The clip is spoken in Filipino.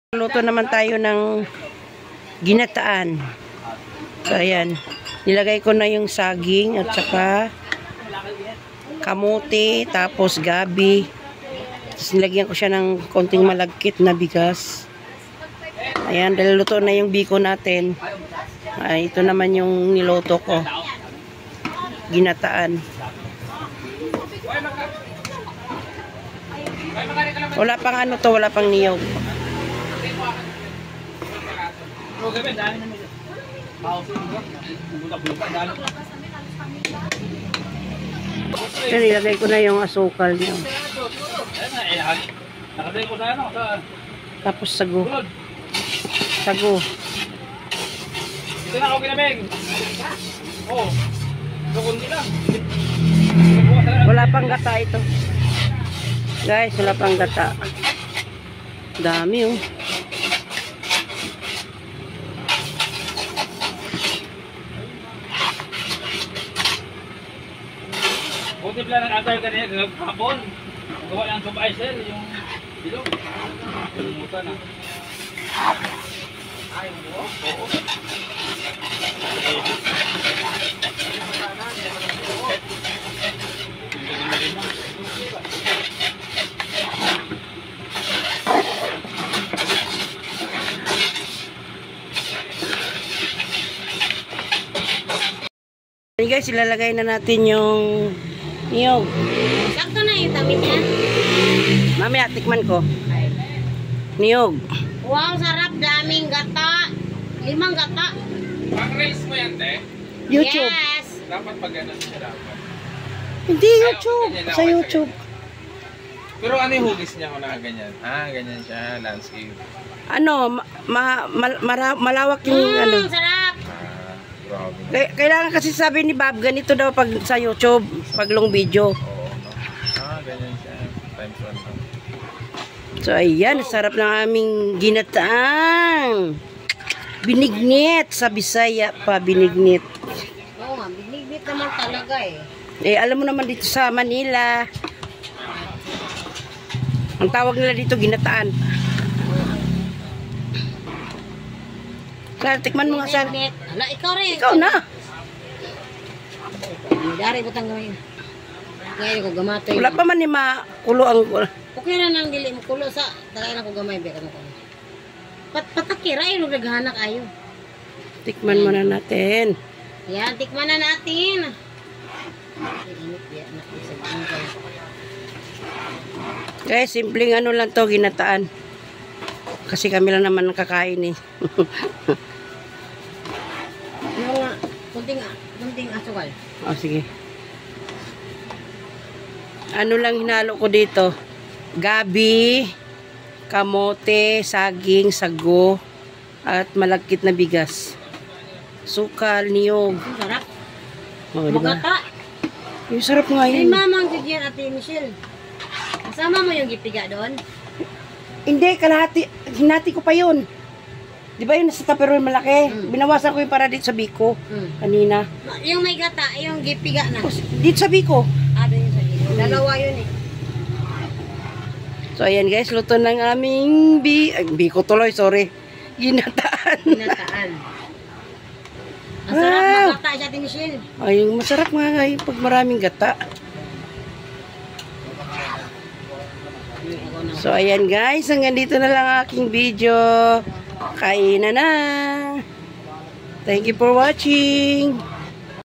Luto naman tayo ng ginataan. So, ayan. Nilagay ko na yung saging at saka kamote, tapos gabi. Tapos nilagyan ko siya ng konting malagkit na bigas. Ayan, dahil luto na yung biko natin. Ay, ito naman yung niluto ko. Ginataan. Wala pang ano to, wala pang niyog. Yan, ilagay ko na yung asukal niya. Tapos sago. Sago. Ito na ako kinabeng. Oo. Kukundi lang. Wala pang gata ito. Guys, wala pang gata. Dami oh. Buti pala nag-atay ka niya kahapon. Gawa ng subay sir, yung bilog. Kalimutan na. Ay, oo. Hey guys, ilalagay na natin yung niyog. Sakto na yung tamis niya. Mamaya, tikman ko. Niyog. Wow, sarap. Daming gata. 5 gata. Pang-race mo yan, te? YouTube. Yes. Dapat pag ganun siya dapat. Hindi YouTube. Sa YouTube. Pero ano yung hugis niya kung nakaganyan? Ah, ganyan siya. Landscape. Ano, malawak yung ano. Sarap. Grabe. Kailangan kasi sabi ni Bob, ganito daw pag sa YouTube, pag long video. Oo, no? Ah, ganyan siya. Times 1 lang. So, ayan, sarap ng aming ginataan. Binignit. Sa Bisaya pa, binignit. Oo nga, binignit naman talaga eh. Eh, alam mo naman dito sa Manila, ang tawag nila dito, ginataan. Sir, tikman mo nga, sir. Binignit. Ala, ikaw rin. Ikaw na. Dari ko tanggawin. Ngayon ko gamatoy. Wala pa man ni makulo ang... Okay na nang dili mo kulo sa tagay na ko gamay be kamo ko. Patakira ay naghahanak ayo. Tikman muna natin. Yan, tikman na natin. Guys, simpleng ano lang to, ginataan. Kasi kami lang naman nakakain eh. Yung kunting asukal. O, sige. Ano lang hinalo ko dito? Gabi, kamote, saging, sago, at malagkit na bigas. Sukal, niyog. Ang sarap. O, diba? Magata. Yung sarap nga Ay, yun. mamang gigyan Ate Michelle. Kasama mo yung gipiga doon? Hindi, kalahati. Hinati ko pa yun. Di ba yun nasa taperon malaki? Binawasan ko yung para dito sa biko. Kanina. Yung may gata, yung gipiga na. Dito sa biko. Doon yung sa gilid. Dalawa yun eh. So, ayan guys. Luto ng aming biko tuloy, sorry. Ginataan. Ginataan. Ang sarap na gata siya, Ate Michelle. Ay, masarap nga yung pag maraming gata. So, ayan guys. Hanggang dito na lang aking video. Kainan na. Thank you for watching.